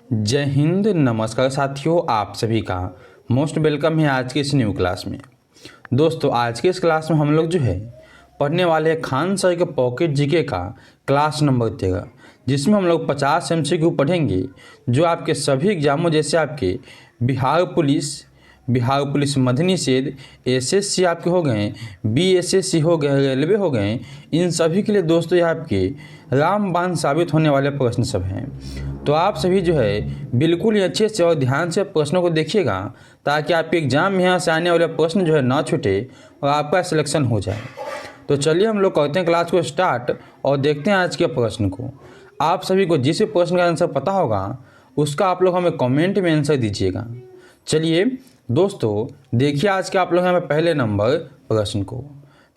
जय हिंद, नमस्कार साथियों। आप सभी का मोस्ट वेलकम है आज की इस न्यू क्लास में। दोस्तों, आज के इस क्लास में हम लोग जो है पढ़ने वाले हैं खान सर के पॉकेट जीके का क्लास नंबर 13, जिसमें हम लोग 50 MCQ पढ़ेंगे जो आपके सभी एग्जामों जैसे आपके बिहार पुलिस मदनी सेध, SSC आपके हो गए, BSSC हो गए, रेलवे हो गए, इन सभी के लिए दोस्तों ये आपके रामबाण साबित होने वाले प्रश्न सब हैं। तो आप सभी जो है बिल्कुल ही अच्छे से और ध्यान से प्रश्नों को देखिएगा ताकि आपके एग्जाम में यहाँ से आने वाले प्रश्न जो है ना छूटे और आपका सिलेक्शन हो जाए। तो चलिए हम लोग करते हैं क्लास को स्टार्ट और देखते हैं आज के प्रश्न को। आप सभी को जिस भी प्रश्न का आंसर पता होगा उसका आप लोग हमें कमेंट में आंसर दीजिएगा। चलिए दोस्तों, देखिए आज के आप लोग यहाँ पे पहले नंबर प्रश्न को।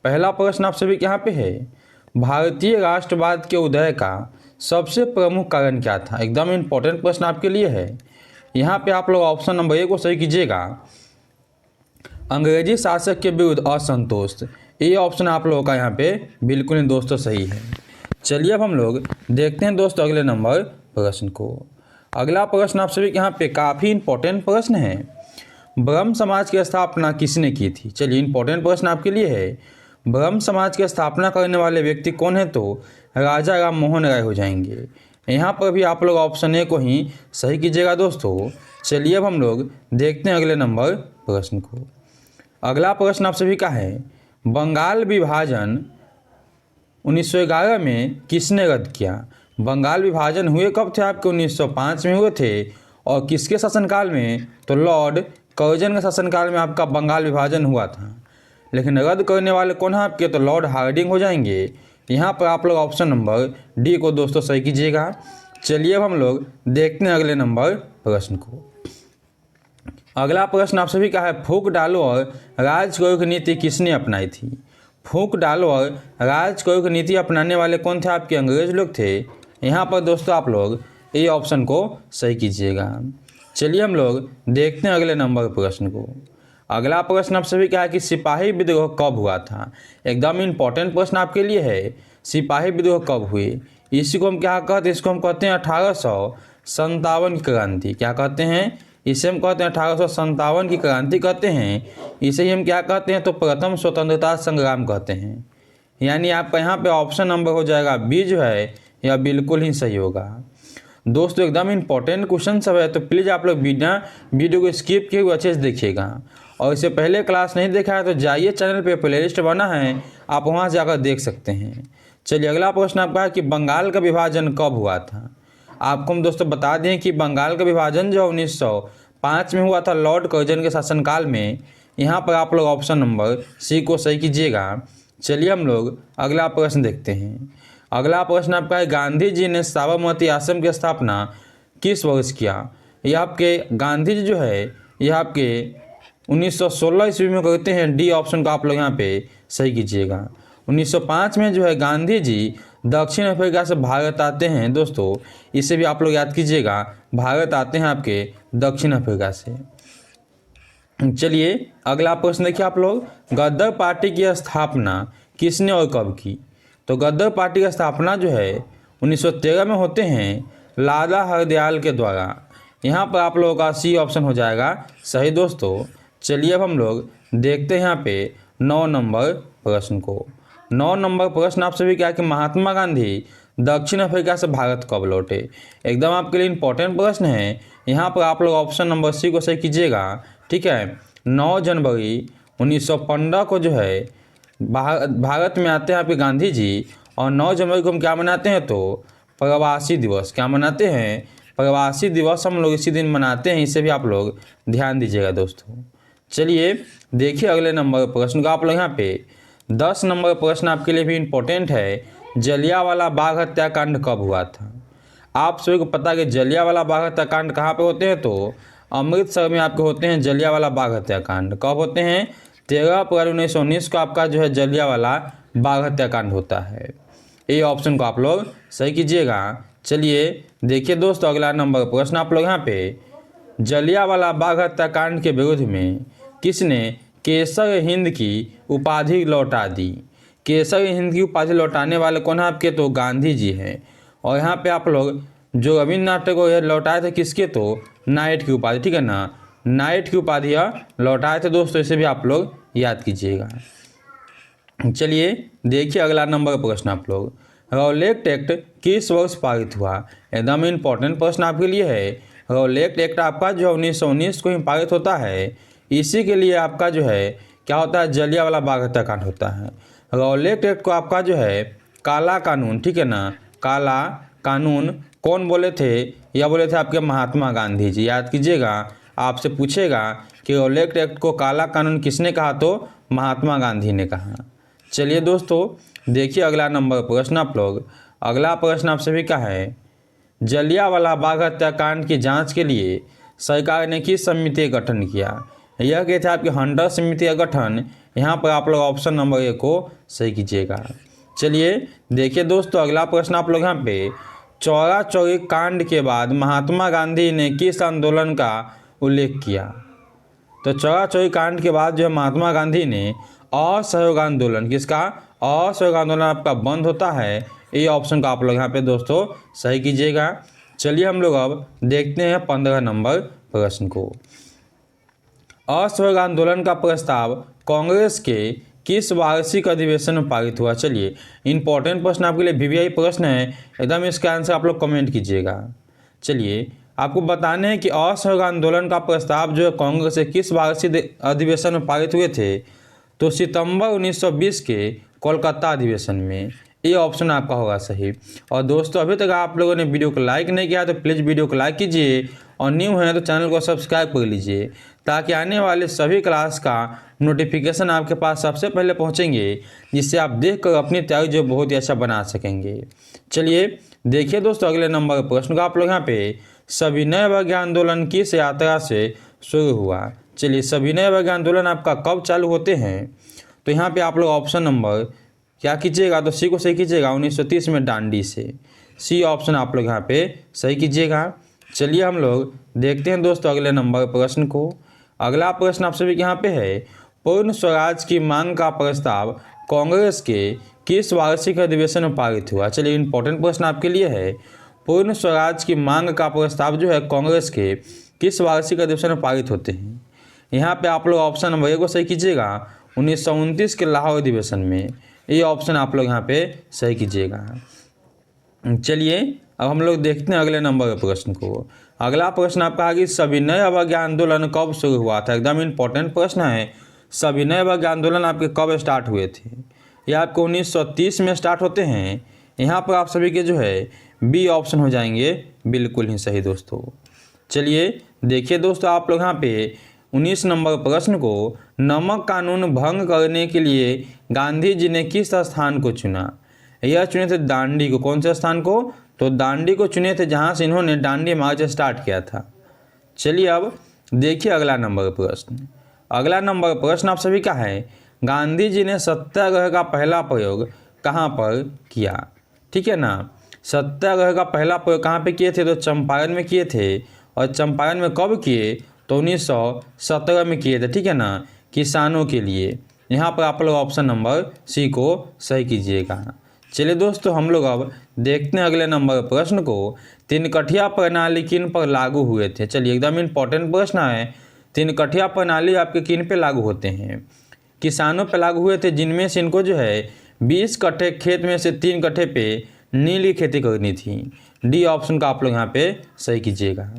पहला प्रश्न आप सभी के यहाँ पे है, भारतीय राष्ट्रवाद के उदय का सबसे प्रमुख कारण क्या था। एकदम इम्पोर्टेंट प्रश्न आपके लिए है। यहाँ पे आप लोग ऑप्शन नंबर ए को सही कीजिएगा, अंग्रेजी शासक के विरुद्ध असंतोष। ये ऑप्शन आप लोगों का यहाँ पे बिल्कुल ही दोस्तों सही है। चलिए अब हम लोग देखते हैं दोस्तों अगले नंबर प्रश्न को। अगला प्रश्न आप सभी के यहाँ पे काफ़ी इंपॉर्टेंट प्रश्न है, ब्रह्म समाज की स्थापना किसने की थी। चलिए इंपॉर्टेंट प्रश्न आपके लिए है, ब्रह्म समाज की स्थापना करने वाले व्यक्ति कौन है, तो राजा राम मोहन राय हो जाएंगे। यहाँ पर भी आप लोग ऑप्शन ए को ही सही कीजिएगा दोस्तों। चलिए अब हम लोग देखते हैं अगले नंबर प्रश्न को। अगला प्रश्न आप सभी का है, बंगाल विभाजन 1911 में किसने रद्द किया। बंगाल विभाजन हुए कब थे आपके, 1905 में हुए थे। और किसके शासनकाल में, तो लॉर्ड कर्जन के शासनकाल में आपका बंगाल विभाजन हुआ था। लेकिन रद्द करने वाले कौन है आपके, तो लॉर्ड हार्डिंग हो जाएंगे। यहाँ पर आप लोग ऑप्शन नंबर डी को दोस्तों सही कीजिएगा। चलिए अब हम लोग देखते हैं अगले नंबर प्रश्न को। अगला प्रश्न आप सभी का है, फूंक डालो और राज करो की नीति किसने अपनाई थी। फूंक डालो और राज करो की नीति अपनाने वाले कौन थे आपके, अंग्रेज लोग थे। यहाँ पर दोस्तों आप लोग ये ऑप्शन को सही कीजिएगा। चलिए हम लोग देखते हैं अगले नंबर प्रश्न को। अगला प्रश्न आप सभी का है कि सिपाही विद्रोह कब हुआ था। एकदम इम्पोर्टेंट प्रश्न आपके लिए है, सिपाही विद्रोह कब हुए। इसी को हम क्या कहते हैं, इसको हम कहते हैं 1857 की क्रांति। क्या कहते हैं, इसे हम कहते हैं 1857 की क्रांति कहते हैं। इसे ही हम क्या कहते हैं, तो प्रथम स्वतंत्रता संग्राम कहते हैं। यानी आपका यहाँ पे ऑप्शन नंबर हो जाएगा बी जो है यह बिल्कुल ही सही होगा। दोस्तों एकदम इम्पोर्टेंट क्वेश्चन सब है, तो प्लीज़ आप लोग बिना वीडियो को स्किप किए हुए अच्छे से देखिएगा। और इससे पहले क्लास नहीं देखा है तो जाइए, चैनल पे प्लेलिस्ट बना है, आप वहाँ जाकर देख सकते हैं। चलिए अगला प्रश्न आपका है कि बंगाल का विभाजन कब हुआ था। आपको हम दोस्तों बता दें कि बंगाल का विभाजन जो 1905 में हुआ था लॉर्ड कर्जन के शासनकाल में। यहाँ पर आप लोग ऑप्शन नंबर सी को सही कीजिएगा। चलिए हम लोग अगला प्रश्न देखते हैं। अगला प्रश्न आपका है, गांधी जी ने साबरमती आश्रम की स्थापना किस वर्ष किया। यह आपके गांधी जी जो है यह आपके 1916 ईस्वी में करते हैं। डी ऑप्शन को आप लोग यहाँ पे सही कीजिएगा। 1905 में जो है गांधी जी दक्षिण अफ्रीका से भारत आते हैं दोस्तों, इसे भी आप लोग याद कीजिएगा, भारत आते हैं आपके दक्षिण अफ्रीका से। चलिए अगला प्रश्न देखिए आप लोग, गदर पार्टी की स्थापना किसने और कब की। तो गदर पार्टी की स्थापना जो है 1913 में होते हैं लाला हरदयाल के द्वारा। यहाँ पर आप लोगों का सी ऑप्शन हो जाएगा सही दोस्तों। चलिए अब हम लोग देखते हैं यहाँ पे 9 नंबर प्रश्न को। 9 नंबर प्रश्न आप सभी क्या कि महात्मा गांधी दक्षिण अफ्रीका से भारत कब लौटे। एकदम आपके लिए इंपॉर्टेंट प्रश्न है। यहाँ पर आप लोग ऑप्शन नंबर सी को सही कीजिएगा। ठीक है, 9 जनवरी 1915 को जो है भारत में आते हैं आपके गांधी जी। और 9 जनवरी को हम क्या मनाते हैं, तो प्रवासी दिवस। क्या मनाते हैं, प्रवासी दिवस हम लोग इसी दिन मनाते हैं। इसे भी आप लोग ध्यान दीजिएगा दोस्तों। चलिए देखिए अगले नंबर प्रश्न का। आप लोग यहाँ पे 10 नंबर प्रश्न आपके लिए भी इम्पोर्टेंट है, जलियांवाला बाग हत्याकांड कब हुआ था। आप सभी को पता है कि जलियांवाला बाग हत्याकांड कहाँ पे होते हैं, तो अमृतसर में आपके होते हैं जलियांवाला बाग हत्याकांड। कब होते हैं, 13 अप्रैल 1919 को आपका जो है जलियांवाला बाग हत्याकांड होता है। ये ऑप्शन को आप लोग सही कीजिएगा। चलिए देखिए दोस्तों अगला नंबर प्रश्न आप लोग यहाँ पे, जलियांवाला बाग हत्याकांड के विरुद्ध में किसने केसर हिंद की उपाधि लौटा दी। केसर हिंद की उपाधि लौटाने वाले कौन है आपके, तो गांधी जी हैं। और यहाँ पे आप लोग जो रविन्द्रनाथ टैगोर यह लौटाए थे किसके, तो नाइट की उपाधि, ठीक है ना, नाइट की उपाधि लौटाए थे दोस्तों, इसे भी आप लोग याद कीजिएगा। चलिए देखिए अगला नंबर का प्रश्न आप लोग, रॉलेट एक्ट किस वर्ष पारित हुआ। एकदम इम्पोर्टेंट प्रश्न आपके लिए है। रॉलेट एक्ट आपका जो 1919 को ही पारित होता है। इसी के लिए आपका जो है क्या होता है, जलियांवाला बाग हत्याकांड होता है। रॉलेट एक्ट को आपका जो है काला कानून, ठीक है ना, काला कानून कौन बोले थे, या बोले थे आपके महात्मा गांधी जी। याद कीजिएगा, आपसे पूछेगा कि रॉलेट एक्ट को काला कानून किसने कहा, तो महात्मा गांधी ने कहा। चलिए दोस्तों देखिए अगला नंबर प्रश्न आप लोग। अगला प्रश्न आप सभी का है, जलियांवाला बाग हत्याकांड की जांच के लिए सरकार ने किस समिति का गठन किया। यह कहते हैं आपकी हंटर समिति का गठन। यहाँ पर आप लोग ऑप्शन नंबर ए को सही कीजिएगा। चलिए देखिए दोस्तों अगला प्रश्न आप लोग यहाँ पे, चौरा चौरी कांड के बाद महात्मा गांधी ने किस आंदोलन का उल्लेख किया। तो चौरा चौरी कांड के बाद जो है महात्मा गांधी ने असहयोग आंदोलन, किसका, असहयोग आंदोलन आपका बंद होता है। ये ऑप्शन को आप लोग यहाँ पे दोस्तों सही कीजिएगा। चलिए हम लोग अब देखते हैं 15 नंबर प्रश्न को। असहयोग आंदोलन का प्रस्ताव कांग्रेस के किस वार्षिक अधिवेशन में पारित हुआ। चलिए इंपॉर्टेंट प्रश्न आपके लिए वीवीआई प्रश्न है, एकदम इसका आंसर आप लोग कमेंट कीजिएगा। चलिए आपको बताने हैं कि असहयोग आंदोलन का प्रस्ताव जो है कांग्रेस के किस वार्षिक अधिवेशन में पारित हुए थे, तो सितंबर 1920 के कोलकाता अधिवेशन में। ये ऑप्शन आपका होगा सही। और दोस्तों अभी तक आप लोगों ने वीडियो को लाइक नहीं किया तो प्लीज़ वीडियो को लाइक कीजिए, और न्यू हैं तो चैनल को सब्सक्राइब कर लीजिए, ताकि आने वाले सभी क्लास का नोटिफिकेशन आपके पास सबसे पहले पहुंचेंगे, जिससे आप देखकर अपनी तैयारी जो बहुत ही अच्छा बना सकेंगे। चलिए देखिए दोस्तों अगले नंबर प्रश्न का आप लोग यहाँ पे, सविनय अवज्ञा आंदोलन किस यात्रा से शुरू हुआ। चलिए सविनय अवज्ञा आंदोलन आपका कब चालू होते हैं, तो यहाँ पे आप लोग ऑप्शन नंबर क्या कीजिएगा, तो सी को सही कीजिएगा, 1930 में दांडी से। सी ऑप्शन आप लोग यहाँ पे सही कीजिएगा। चलिए हम लोग देखते हैं दोस्तों अगले नंबर प्रश्न को। अगला प्रश्न आप सभी के यहाँ पे है, पूर्ण स्वराज की मांग का प्रस्ताव कांग्रेस के किस वार्षिक अधिवेशन में पारित हुआ। चलिए इंपॉर्टेंट प्रश्न आपके लिए है, पूर्ण स्वराज की मांग का प्रस्ताव जो है कांग्रेस के किस वार्षिक अधिवेशन में पारित होते हैं। यहाँ पे आप लोग ऑप्शन नंबर ए को सही कीजिएगा, 1929 के लाहौर अधिवेशन में। ये ऑप्शन आप लोग यहाँ पे सही कीजिएगा। चलिए अब हम लोग देखते हैं अगले नंबर प्रश्न को। अगला प्रश्न आपका है कि सविनय अवज्ञा आंदोलन कब शुरू हुआ था। एकदम इम्पोर्टेंट प्रश्न है, सविनय अवज्ञा आंदोलन आपके कब स्टार्ट हुए थे। ये आपको 1930 में स्टार्ट होते हैं। यहाँ पर आप सभी के जो है बी ऑप्शन हो जाएंगे बिल्कुल ही सही दोस्तों। चलिए देखिए दोस्तों आप लोग यहाँ पे 19 नंबर प्रश्न को, नमक कानून भंग करने के लिए गांधी जी ने किस स्थान को चुना। यह चुने थे दांडी को। कौन से स्थान को, तो दांडी को चुने थे, जहाँ से इन्होंने दांडी मार्च स्टार्ट किया था। चलिए अब देखिए अगला नंबर प्रश्न। अगला नंबर प्रश्न आप सभी का है, गांधी जी ने सत्याग्रह का पहला प्रयोग कहाँ पर किया। ठीक है ना, सत्याग्रह का पहला प्रयोग कहाँ पे किए थे, तो चंपारण में किए थे। और चंपारण में कब किए, तो 1917 में किए थे। ठीक है ना, किसानों के लिए। यहाँ पर आप लोग ऑप्शन नंबर सी को सही कीजिएगा। चलिए दोस्तों हम लोग अब देखते हैं अगले नंबर प्रश्न को, तिनकठिया प्रणाली किन पर लागू हुए थे। चलिए एकदम इम्पोर्टेंट प्रश्न है, तिनकठिया प्रणाली आपके किन पे लागू होते हैं। किसानों पे लागू हुए थे, जिनमें से इनको जो है 20 कट्ठे खेत में से 3 कट्ठे पे नील की खेती करनी थी। डी ऑप्शन का आप लोग यहाँ पे सही कीजिएगा।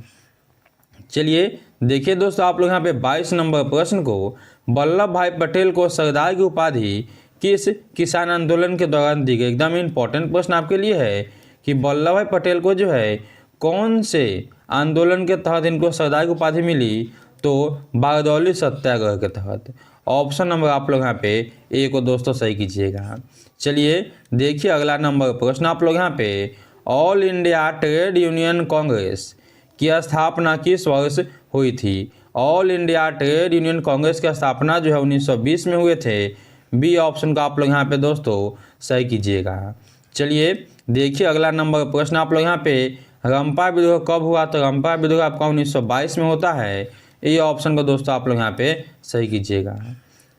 चलिए देखिए दोस्तों आप लोग यहाँ पे 22 नंबर प्रश्न को, वल्लभ भाई पटेल को सरदार की उपाधि किस किसान आंदोलन के दौरान दी गई। एकदम इम्पोर्टेंट प्रश्न आपके लिए है कि वल्लभ भाई पटेल को जो है कौन से आंदोलन के तहत इनको सरदार की उपाधि मिली, तो बारदौली सत्याग्रह के तहत। ऑप्शन नंबर आप लोग यहाँ पे ए को दोस्तों सही कीजिएगा। चलिए देखिए अगला नंबर प्रश्न आप लोग यहाँ पे, all India trade union Congress की स्थापना किस वर्ष हुई थी। All India trade union Congress की स्थापना जो है 1920 में हुए थे। बी ऑप्शन का आप लोग यहाँ पे दोस्तों सही कीजिएगा। चलिए देखिए अगला नंबर प्रश्न आप लोग यहाँ पे, रंपा विद्रोह कब हुआ, तो रंपा विद्रोह आपका 1922 में होता है। ये ऑप्शन को दोस्तों आप लोग यहाँ पे सही कीजिएगा।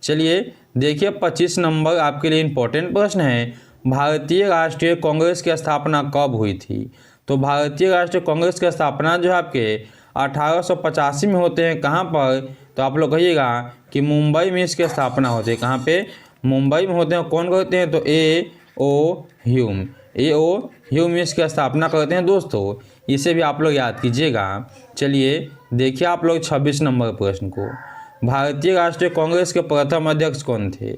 चलिए देखिए 25 नंबर आपके लिए इम्पोर्टेंट प्रश्न है, भारतीय राष्ट्रीय कांग्रेस की स्थापना कब हुई थी। तो भारतीय राष्ट्रीय कांग्रेस की स्थापना जो है आपके 1885 में होते हैं। कहाँ पर? तो आप लोग कहिएगा कि मुंबई में इसकी स्थापना होती है। कहाँ पे? मुंबई में होते हैं। कौन करते हैं? तो ए ओ ह्यूम इसकी स्थापना करते हैं दोस्तों। इसे भी आप लोग याद कीजिएगा। चलिए देखिए आप लोग 26 नंबर प्रश्न को। भारतीय राष्ट्रीय कांग्रेस के प्रथम अध्यक्ष कौन थे?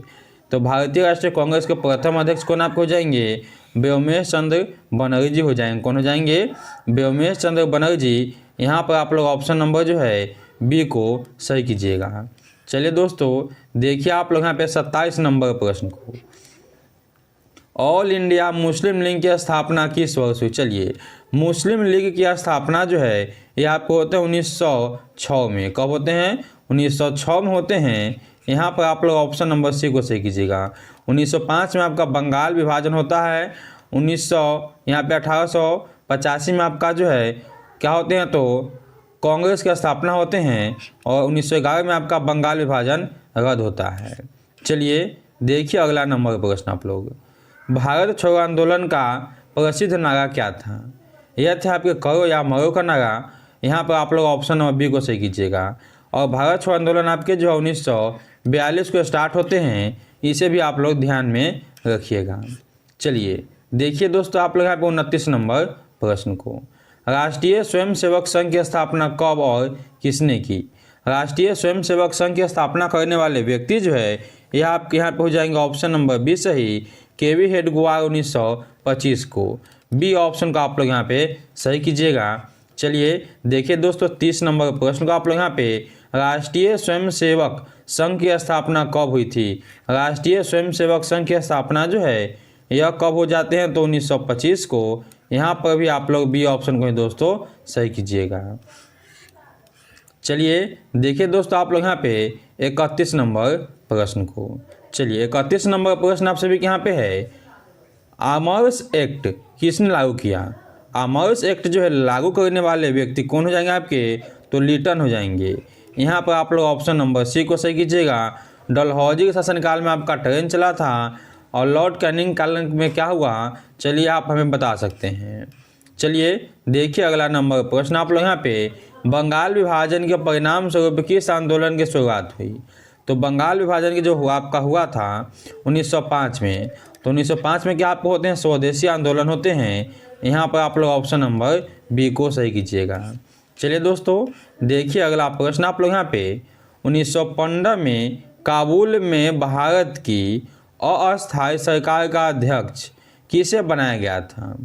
तो भारतीय राष्ट्रीय कांग्रेस के प्रथम अध्यक्ष कौन आपको हो जाएंगे? व्योमेश चंद्र बनर्जी हो जाएंगे। कौन हो जाएंगे? व्योमेश चंद्र बनर्जी। यहाँ पर आप लोग ऑप्शन नंबर जो है बी को सही कीजिएगा। चलिए दोस्तों देखिए आप लोग यहाँ पे 27 नंबर प्रश्न को। ऑल इंडिया मुस्लिम लीग की स्थापना किस वर्ष हुई? चलिए मुस्लिम लीग की स्थापना जो है ये आपको होते हैं 1906 में। कब होते हैं? 1906 में होते हैं। यहाँ पर आप लोग ऑप्शन नंबर सी को सही कीजिएगा। 1905 में आपका बंगाल विभाजन होता है। 1885 में आपका जो है क्या होते हैं? तो कांग्रेस की स्थापना होते हैं। और 1911 में आपका बंगाल विभाजन रद्द होता है। चलिए देखिए अगला नंबर प्रश्न आप लोग। भारत छोड़ो आंदोलन का प्रसिद्ध नारा क्या था? यह था आपके करो या मरो का नारा। यहाँ पर आप लोग ऑप्शन नंबर बी को सही कीजिएगा। और भारत छोड़ो आंदोलन आपके जो 1942 को स्टार्ट होते हैं। इसे भी आप लोग ध्यान में रखिएगा। चलिए देखिए दोस्तों आप लोग यहाँ पे 29 नंबर प्रश्न को। राष्ट्रीय स्वयंसेवक संघ की स्थापना कब और किसने की? राष्ट्रीय स्वयंसेवक संघ की स्थापना करने वाले व्यक्ति जो है यह आपके यहाँ पे हो जाएंगे ऑप्शन नंबर बी सही, केवी हेडगेवार 1925 को। बी ऑप्शन को आप लोग यहाँ पे सही कीजिएगा। चलिए देखिए दोस्तों 30 नंबर प्रश्न को आप लोग यहाँ पे राष्ट्रीय स्वयंसेवक संघ की स्थापना कब हुई थी? राष्ट्रीय स्वयंसेवक संघ की स्थापना जो है यह कब हो जाते हैं? तो 1925 को। यहाँ पर भी आप लोग बी ऑप्शन को ही दोस्तों सही कीजिएगा। चलिए देखिए दोस्तों आप लोग यहाँ पे 31 नंबर प्रश्न को। चलिए 31 नंबर प्रश्न आप सभी के यहाँ पे है। आमर्स एक्ट किसने लागू किया? आमर्स एक्ट जो है लागू करने वाले व्यक्ति कौन हो जाएंगे आपके? तो लिटन हो जाएंगे। यहाँ पर आप लोग ऑप्शन नंबर सी को सही कीजिएगा। डलहौजी के शासनकाल में आपका ट्रेन चला था। और लॉर्ड कैनिंग काल में क्या हुआ? चलिए आप हमें बता सकते हैं। चलिए देखिए अगला नंबर प्रश्न आप लोग यहाँ पे। बंगाल विभाजन के परिणाम स्वरूप किस आंदोलन की शुरुआत हुई? तो बंगाल विभाजन की जो आपका हुआ था 1905 में। तो 1905 में क्या आपको होते हैं? स्वदेशी आंदोलन होते हैं। यहाँ पर आप लोग ऑप्शन नंबर बी को सही कीजिएगा। चलिए दोस्तों देखिए अगला प्रश्न आप लोग यहाँ पे। 1915 में काबुल में भारत की अस्थायी सरकार का अध्यक्ष किसे बनाया गया था?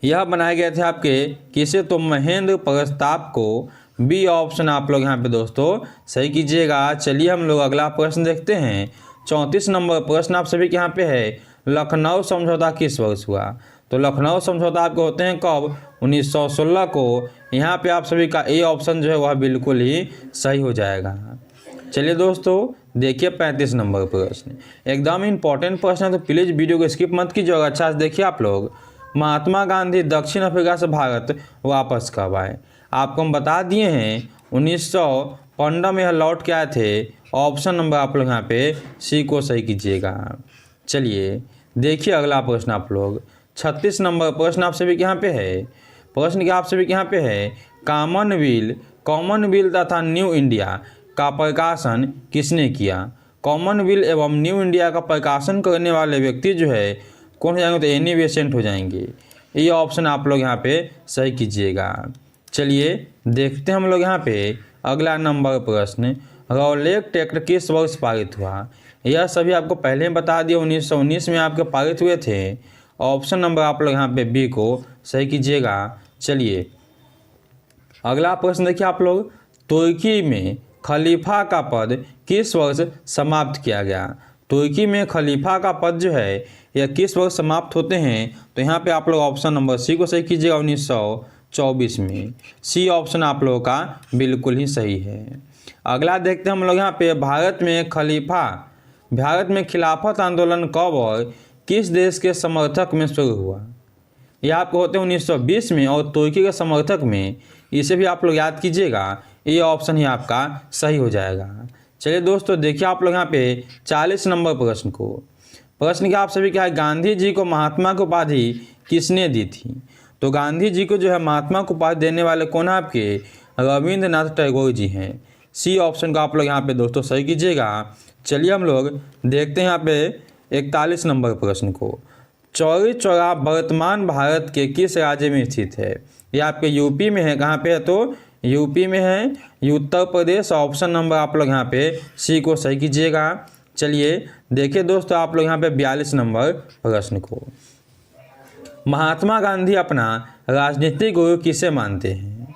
यह बनाए गए थे आपके किसे? तो महेंद्र प्रताप को। बी ऑप्शन आप लोग यहाँ पे दोस्तों सही कीजिएगा। चलिए हम लोग अगला प्रश्न देखते हैं। 34 नंबर प्रश्न आप सभी के यहाँ पे है। लखनऊ समझौता किस वर्ष हुआ? तो लखनऊ समझौता आपके होते हैं कब? 1916 को। यहाँ पे आप सभी का ए ऑप्शन जो है वह बिल्कुल ही सही हो जाएगा। चलिए दोस्तों देखिए 35 नंबर प्रश्न एकदम इम्पॉर्टेंट प्रश्न है, तो प्लीज़ वीडियो को स्किप मत कीजिएगा, अच्छा से देखिए आप लोग। महात्मा गांधी दक्षिण अफ्रीका से भारत वापस कब आए? आपको हम बता दिए हैं 1915 में यह लौट के आए थे। ऑप्शन नंबर आप लोग यहाँ पे सी को सही कीजिएगा। चलिए देखिए अगला प्रश्न आप लोग। 36 नंबर प्रश्न आप सभी के यहाँ पे है। प्रश्न क्या आप सभी के यहाँ पे है? कॉमनवेल्थ तथा न्यू इंडिया का प्रकाशन किसने किया? कॉमनवेल्थ एवं न्यू इंडिया का प्रकाशन करने वाले व्यक्ति जो है कौन हो जाएंगे? तो एनी बेसेंट हो जाएंगे। ये ऑप्शन आप लोग यहाँ पे सही कीजिएगा। चलिए देखते हैं हम लोग यहाँ पे अगला नंबर प्रश्न। रॉलेट एक्ट किस वर्ष पारित हुआ? यह सभी आपको पहले ही बता दिया 1919 में आपके पारित हुए थे। ऑप्शन नंबर आप लोग यहाँ पे बी को सही कीजिएगा। चलिए अगला प्रश्न देखिए आप लोग। तुर्की में खलीफा का पद किस वर्ष समाप्त किया गया? तुर्की में खलीफा का पद जो है यह किस वर्ष समाप्त होते हैं? तो यहाँ पे आप लोग ऑप्शन नंबर सी को सही कीजिएगा। 1924 में। सी ऑप्शन आप लोगों का बिल्कुल ही सही है। अगला देखते हैं हम लोग यहाँ पे। भारत में खिलाफत आंदोलन कब और किस देश के समर्थक में शुरू हुआ? यह आपको होते हैं 1920 में और तुर्की के समर्थक में। इसे भी आप लोग याद कीजिएगा। ये ऑप्शन ही आपका सही हो जाएगा। चलिए दोस्तों देखिए आप लोग यहाँ पे 40 नंबर प्रश्न को। प्रश्न क्या आप सभी क्या है? गांधी जी को महात्मा की उपाधि किसने दी थी? तो गांधी जी को जो है महात्मा को उपाधि देने वाले कौन है आपके, रविंद्रनाथ टैगोर जी हैं। सी ऑप्शन का आप लोग यहाँ पे दोस्तों सही कीजिएगा। चलिए हम लोग देखते हैं यहाँ पे 41 नंबर प्रश्न को। चौरी चौरा वर्तमान भारत के किस राज्य में स्थित है? ये आपके यूपी में है। कहाँ पे है? तो यूपी में है, उत्तर प्रदेश। ऑप्शन नंबर आप लोग यहाँ पे सी को सही कीजिएगा। चलिए देखिए दोस्तों आप लोग यहाँ पे 42 नंबर प्रश्न को। महात्मा गांधी अपना राजनीतिक गुरु किसे मानते हैं?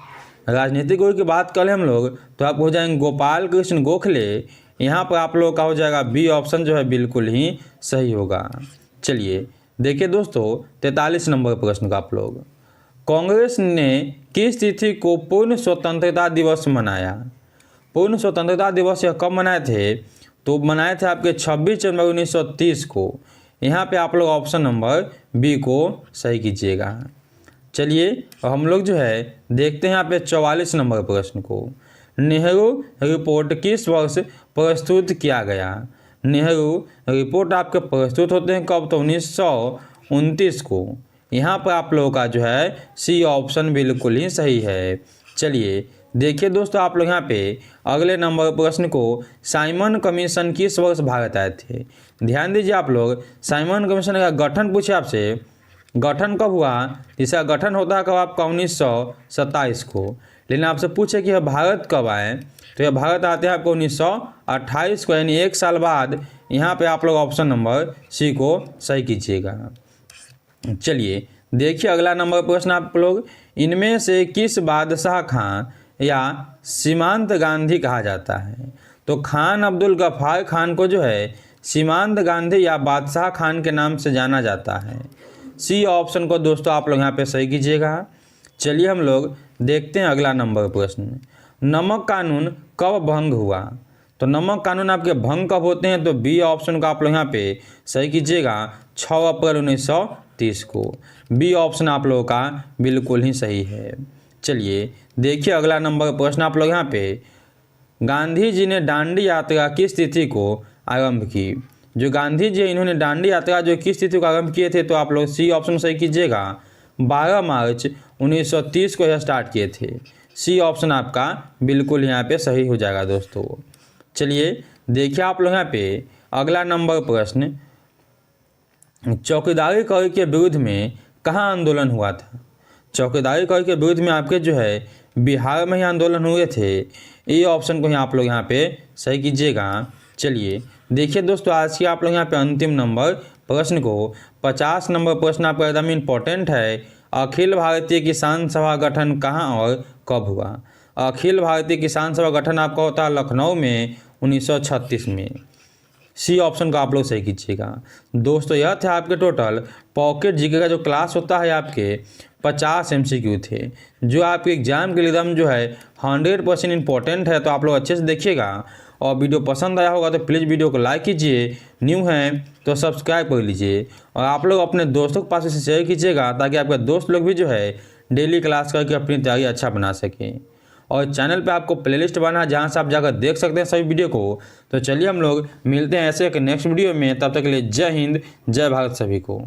राजनीतिक गुरु की बात करें हम लोग तो आप हो जाएंगे गोपाल कृष्ण गोखले। यहाँ पर आप लोग का हो जाएगा बी ऑप्शन जो है बिल्कुल ही सही होगा। चलिए देखिए दोस्तों 43 नंबर प्रश्न का आप लोग। कांग्रेस ने किस तिथि को पूर्ण स्वतंत्रता दिवस मनाया? पूर्ण स्वतंत्रता दिवस यह कब मनाए थे? तो मनाए थे आपके 26 जनवरी 1930 को। यहाँ पे आप लोग ऑप्शन नंबर बी को सही कीजिएगा। चलिए हम लोग जो है देखते हैं यहाँ पे 44 नंबर प्रश्न को। नेहरू रिपोर्ट किस वर्ष प्रस्तुत किया गया? नेहरू रिपोर्ट आपके प्रस्तुत होते हैं कब? तो 1929 को। यहाँ पर आप लोगों का जो है सी ऑप्शन बिल्कुल ही सही है। चलिए देखिए दोस्तों आप लोग यहाँ पे अगले नंबर प्रश्न को। साइमन कमीशन किस वर्ष भारत आए थे? ध्यान दीजिए आप लोग, साइमन कमीशन का गठन पूछे आपसे, गठन कब हुआ? इसका गठन होता है कब आपका? 1927 को। लेकिन आपसे पूछे कि यह भारत कब आए, तो यह भारत आते हैं आपको 1928 को, यानी 1 साल बाद। यहाँ पे आप लोग ऑप्शन नंबर सी को सही कीजिएगा। चलिए देखिए अगला नंबर प्रश्न आप लोग। इनमें से किस बादशाह खां या सीमांत गांधी कहा जाता है? तो खान अब्दुल गफ्फार खान को जो है सीमांत गांधी या बादशाह खान के नाम से जाना जाता है। सी ऑप्शन को दोस्तों आप लोग यहाँ पे सही कीजिएगा। चलिए हम लोग देखते हैं अगला नंबर प्रश्न। नमक कानून कब भंग हुआ? तो नमक कानून आपके भंग कब होते हैं? तो बी ऑप्शन को आप लोग यहाँ पे सही कीजिएगा। 6 अप्रैल 1930 को। बी ऑप्शन आप लोगों का बिल्कुल ही सही है। चलिए देखिए अगला नंबर प्रश्न आप लोग यहाँ पे। गांधी जी ने दांडी यात्रा किस तिथि को आरंभ की? जो गांधी जी इन्होंने दांडी यात्रा जो किस तिथि को आरंभ किए थे? तो आप लोग सी ऑप्शन सही कीजिएगा। 12 मार्च 1930 को यह स्टार्ट किए थे। सी ऑप्शन आपका बिल्कुल यहाँ पे सही हो जाएगा दोस्तों। चलिए देखिए आप लोग यहाँ पे अगला नंबर प्रश्न। चौकीदारी कर के विरुद्ध में कहाँ आंदोलन हुआ था? चौकीदारी कर के विरुद्ध में आपके जो है बिहार में ही आंदोलन हुए थे। ये ऑप्शन को आप लोग यहाँ पे सही कीजिएगा। चलिए देखिए दोस्तों आज की आप लोग यहाँ पे अंतिम नंबर प्रश्न को। 50 नंबर प्रश्न आपका एकदम इम्पोर्टेंट है। अखिल भारतीय किसान सभा गठन कहाँ और कब हुआ? अखिल भारतीय किसान सभा गठन आपका होता है लखनऊ में 1936 में। सी ऑप्शन का आप लोग सही कीजिएगा। दोस्तों यह थे आपके टोटल पॉकेट जीके का जो क्लास होता है आपके 50 MCQ थे, जो आपके एग्जाम के लिए एकदम जो है 100% इम्पोर्टेंट है। तो आप लोग अच्छे से देखिएगा और वीडियो पसंद आया होगा तो प्लीज़ वीडियो को लाइक कीजिए, न्यू हैं तो सब्सक्राइब कर लीजिए और आप लोग अपने दोस्तों के पास इसे शेयर कीजिएगा ताकि आपके दोस्त लोग भी जो है डेली क्लास करके अपनी तैयारी अच्छा बना सकें। और चैनल पे आपको प्लेलिस्ट बना है जहाँ से आप जाकर देख सकते हैं सभी वीडियो को। तो चलिए हम लोग मिलते हैं ऐसे एक नेक्स्ट वीडियो में, तब तक के लिए जय हिंद जय भारत सभी को।